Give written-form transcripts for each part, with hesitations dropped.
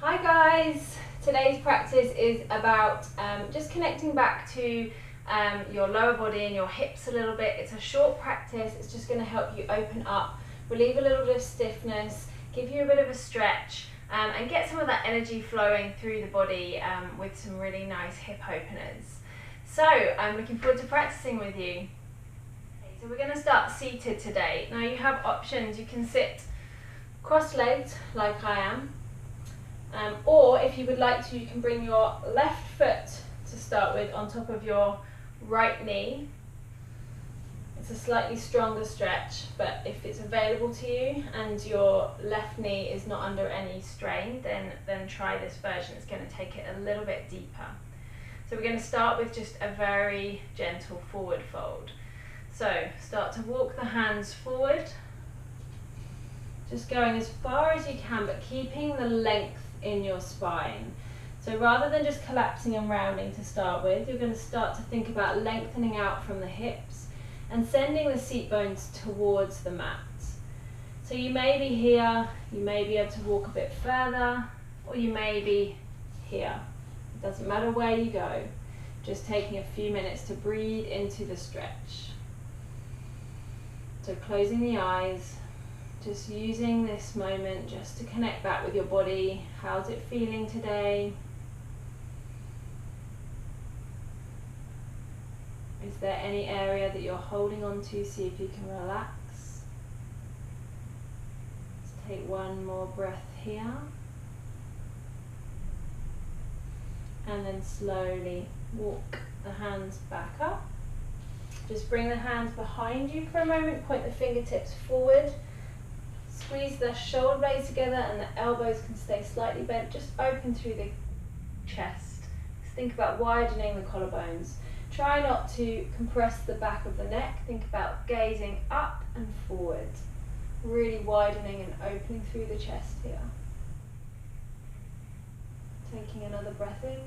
Hi guys! Today's practice is about just connecting back to your lower body and your hips a little bit. It's a short practice. It's just going to help you open up, relieve a little bit of stiffness, give you a bit of a stretch, and get some of that energy flowing through the body with some really nice hip openers. So I'm looking forward to practicing with you. Okay, so we're going to start seated today. Now you have options. You can sit cross-legged like I am. Or if you would like to, you can bring your left foot to start with on top of your right knee. It's a slightly stronger stretch, but if it's available to you and your left knee is not under any strain, then try this version. It's going to take it a little bit deeper. So we're going to start with just a very gentle forward fold. So start to walk the hands forward, just going as far as you can, but keeping the length in your spine. So rather than just collapsing and rounding to start with, you're going to start to think about lengthening out from the hips and sending the seat bones towards the mat. So you may be here, you may be able to walk a bit further, or you may be here. It doesn't matter where you go, just taking a few minutes to breathe into the stretch. So closing the eyes, just using this moment just to connect back with your body. How's it feeling today? Is there any area that you're holding on to? See if you can relax. Let's take one more breath here. And then slowly walk the hands back up. Just bring the hands behind you for a moment, point the fingertips forward. Squeeze the shoulder blades together and the elbows can stay slightly bent, just open through the chest. Think about widening the collarbones. Try not to compress the back of the neck. Think about gazing up and forward. Really widening and opening through the chest here. Taking another breath in.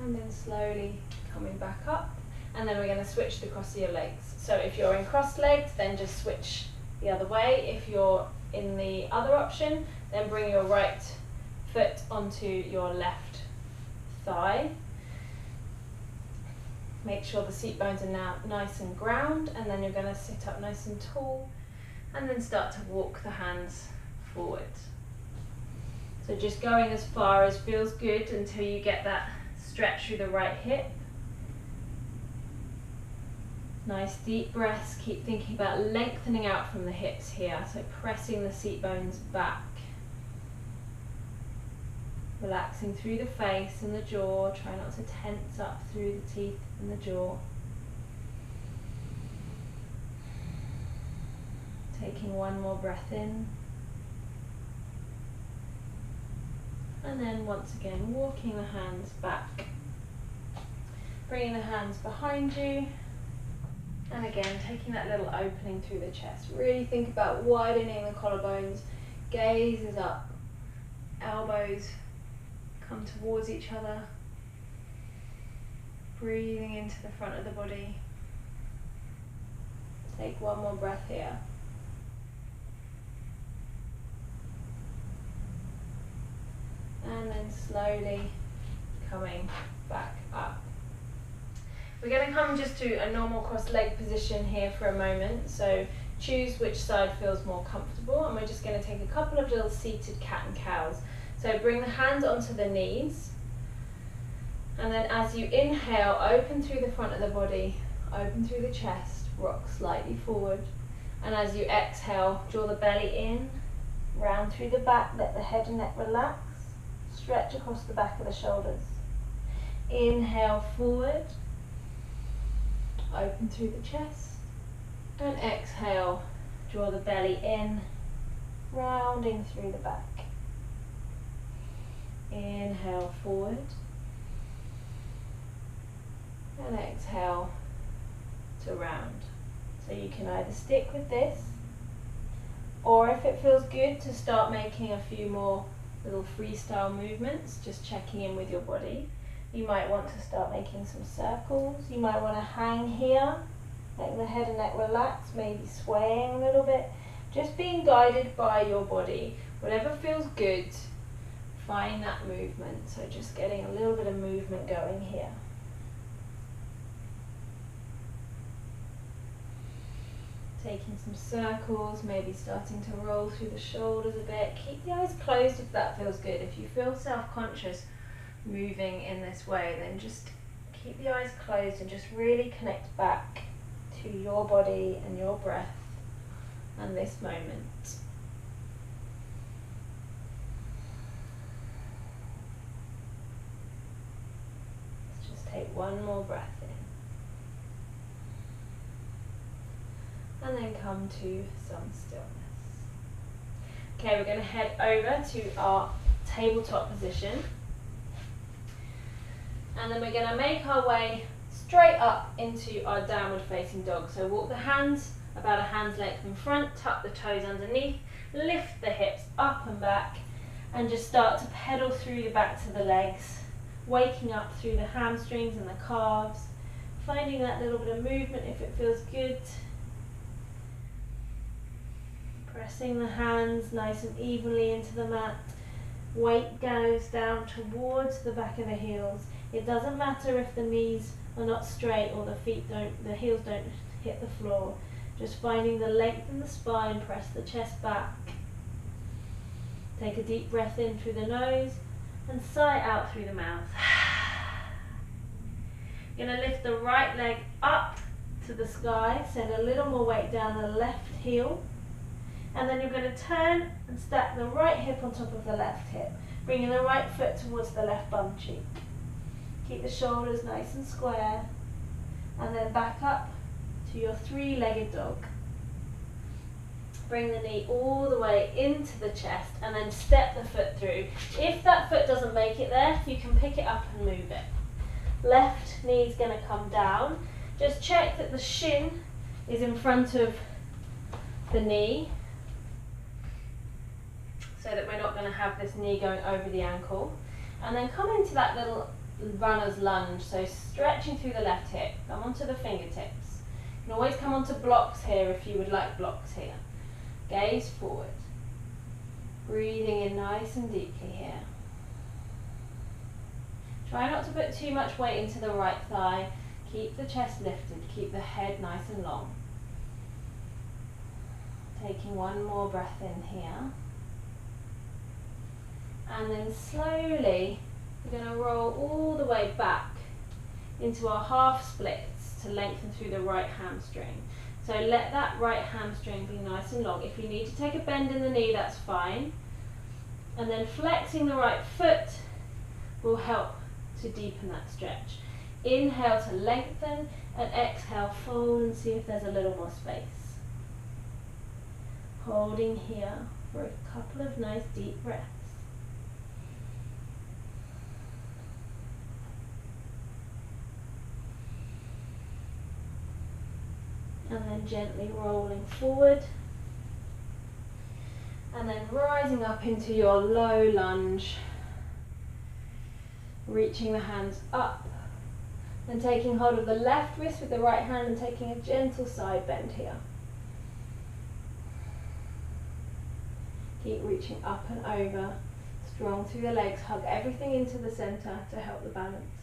And then slowly coming back up. And then we're going to switch the cross of your legs. So if you're in cross-legged, then just switch the other way. If you're in the other option, then bring your right foot onto your left thigh. Make sure the seat bones are now nice and ground, and then you're going to sit up nice and tall and then start to walk the hands forward. So just going as far as feels good until you get that stretch through the right hip. Nice deep breaths. Keep thinking about lengthening out from the hips here, so pressing the seat bones back. Relaxing through the face and the jaw. Try not to tense up through the teeth and the jaw. Taking one more breath in. And then once again, walking the hands back. Bringing the hands behind you. And again, taking that little opening through the chest. Really think about widening the collarbones. Gaze is up. Elbows come towards each other. Breathing into the front of the body. Take one more breath here. And then slowly coming back up. We're going to come just to a normal cross-leg position here for a moment, so choose which side feels more comfortable, and we're just going to take a couple of little seated cat and cows. So bring the hands onto the knees, and then as you inhale, open through the front of the body, open through the chest, rock slightly forward, and as you exhale, draw the belly in, round through the back, let the head and neck relax, stretch across the back of the shoulders. Inhale forward. Open through the chest, and exhale, draw the belly in, rounding through the back. Inhale forward, and exhale to round. So you can either stick with this, or if it feels good to start making a few more little freestyle movements, just checking in with your body. You might want to start making some circles. You might want to hang here, letting the head and neck relax, maybe swaying a little bit. Just being guided by your body. Whatever feels good, find that movement. So just getting a little bit of movement going here. Taking some circles, maybe starting to roll through the shoulders a bit. Keep the eyes closed if that feels good. If you feel self-conscious moving in this way, then just keep the eyes closed and just really connect back to your body and your breath and this moment. Let's just take one more breath in. And then come to some stillness. Okay, we're going to head over to our tabletop position. And then we're going to make our way straight up into our downward facing dog. So walk the hands about a hand's length in front, tuck the toes underneath, lift the hips up and back, and just start to pedal through the backs of the legs, waking up through the hamstrings and the calves, finding that little bit of movement if it feels good. Pressing the hands nice and evenly into the mat. Weight goes down towards the back of the heels. It doesn't matter if the knees are not straight or the heels don't hit the floor. Just finding the length in the spine, press the chest back. Take a deep breath in through the nose and sigh out through the mouth. You're going to lift the right leg up to the sky, send a little more weight down the left heel. And then you're going to turn and stack the right hip on top of the left hip, bringing the right foot towards the left bum cheek. Keep the shoulders nice and square, and then back up to your three-legged dog. Bring the knee all the way into the chest and then step the foot through. If that foot doesn't make it there, you can pick it up and move it. Left knee is going to come down. Just check that the shin is in front of the knee, so that we're not going to have this knee going over the ankle. And then come into that little runner's lunge, so stretching through the left hip, come onto the fingertips. You can always come onto blocks here if you would like blocks here. Gaze forward. Breathing in nice and deeply here. Try not to put too much weight into the right thigh. Keep the chest lifted, keep the head nice and long. Taking one more breath in here. And then slowly, we're going to roll all the way back into our half splits to lengthen through the right hamstring. So let that right hamstring be nice and long. If you need to take a bend in the knee, that's fine. And then flexing the right foot will help to deepen that stretch. Inhale to lengthen, and exhale, fold and see if there's a little more space. Holding here for a couple of nice deep breaths. And then gently rolling forward. And then rising up into your low lunge. Reaching the hands up. And taking hold of the left wrist with the right hand and taking a gentle side bend here. Keep reaching up and over. Strong through the legs. Hug everything into the center to help the balance.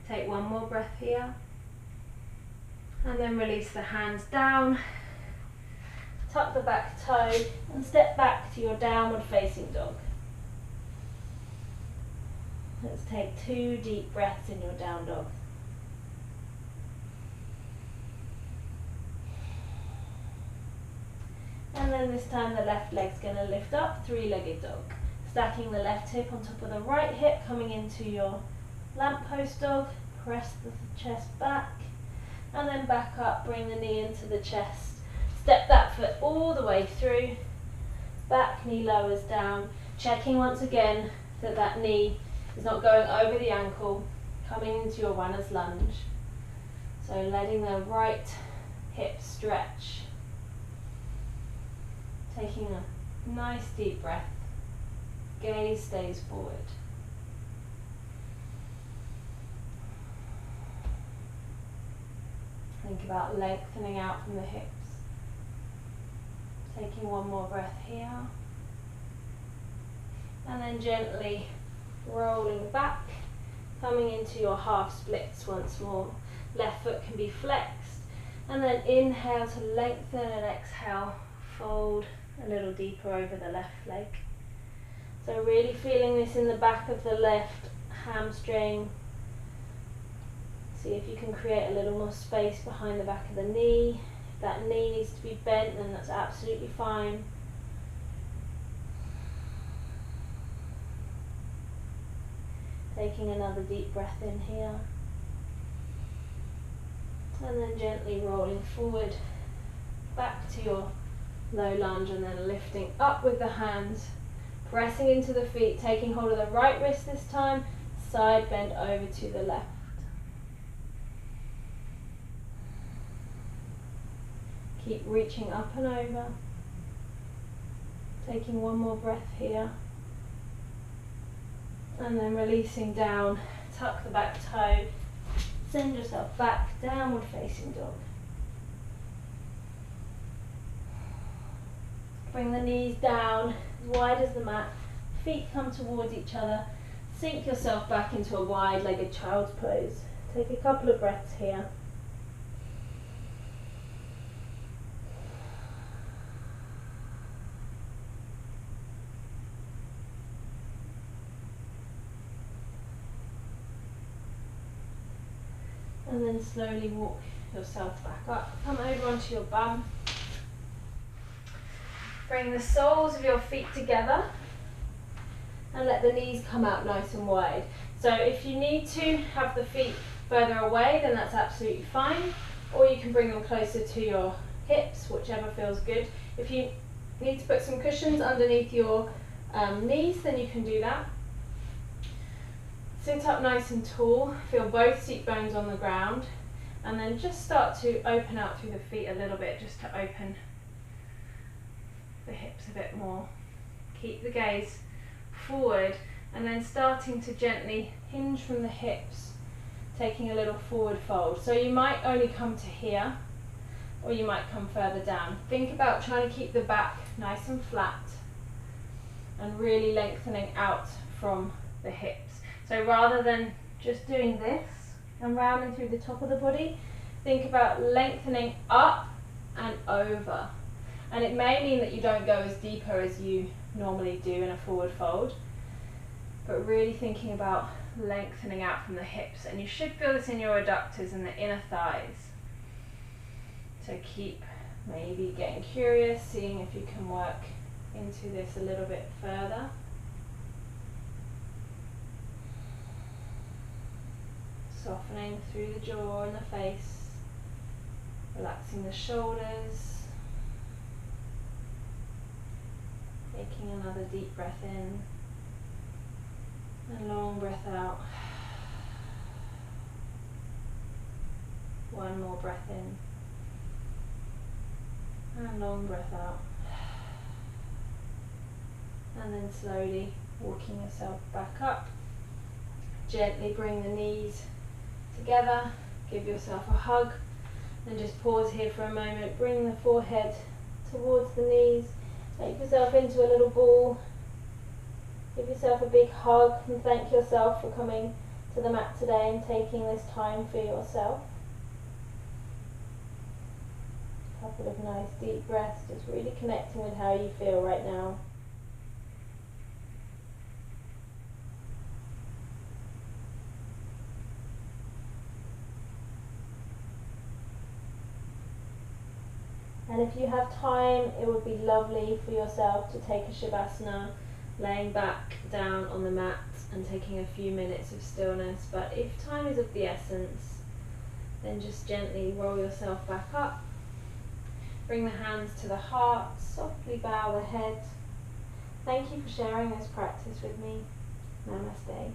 Take one more breath here. And then release the hands down, tuck the back toe and step back to your downward facing dog. Let's take 2 deep breaths in your down dog. And then this time the left leg's going to lift up, three-legged dog. Stacking the left hip on top of the right hip, coming into your lamppost dog. Press the chest back. And then back up, bring the knee into the chest. Step that foot all the way through. Back knee lowers down. Checking once again that that knee is not going over the ankle. Coming into your runner's lunge. So letting the right hip stretch. Taking a nice deep breath. Gaze stays forward. Think about lengthening out from the hips. Taking one more breath here. And then gently rolling back, coming into your half splits once more. Left foot can be flexed, and then inhale to lengthen and exhale, fold a little deeper over the left leg. So really feeling this in the back of the left hamstring. See if you can create a little more space behind the back of the knee. If that knee needs to be bent, then that's absolutely fine. Taking another deep breath in here. And then gently rolling forward, back to your low lunge, and then lifting up with the hands, pressing into the feet, taking hold of the right wrist this time, side bend over to the left. Keep reaching up and over. Taking one more breath here. And then releasing down, tuck the back toe, send yourself back, downward facing dog. Bring the knees down, as wide as the mat, feet come towards each other, sink yourself back into a wide-legged child's pose. Take a couple of breaths here. And then slowly walk yourself back up. Come over onto your bum. Bring the soles of your feet together and let the knees come out nice and wide. So if you need to have the feet further away, then that's absolutely fine. Or you can bring them closer to your hips, whichever feels good. If you need to put some cushions underneath your knees, then you can do that. Sit up nice and tall, feel both seat bones on the ground, and then just start to open out through the feet a little bit, just to open the hips a bit more. Keep the gaze forward, and then starting to gently hinge from the hips, taking a little forward fold. So you might only come to here, or you might come further down. Think about trying to keep the back nice and flat, and really lengthening out from the hips. So rather than just doing this and rounding through the top of the body, think about lengthening up and over. And it may mean that you don't go as deeper as you normally do in a forward fold, but really thinking about lengthening out from the hips. And you should feel this in your adductors and the inner thighs. So keep maybe getting curious, seeing if you can work into this a little bit further. Softening through the jaw and the face, relaxing the shoulders, taking another deep breath in, and long breath out. One more breath in, and long breath out. And then slowly walking yourself back up. Gently bring the knees together, give yourself a hug, and just pause here for a moment. Bring the forehead towards the knees, make yourself into a little ball, give yourself a big hug, and thank yourself for coming to the mat today and taking this time for yourself. A couple of nice deep breaths, just really connecting with how you feel right now. And if you have time, it would be lovely for yourself to take a Shavasana, laying back down on the mat and taking a few minutes of stillness. But if time is of the essence, then just gently roll yourself back up. Bring the hands to the heart, softly bow the head. Thank you for sharing this practice with me. Namaste.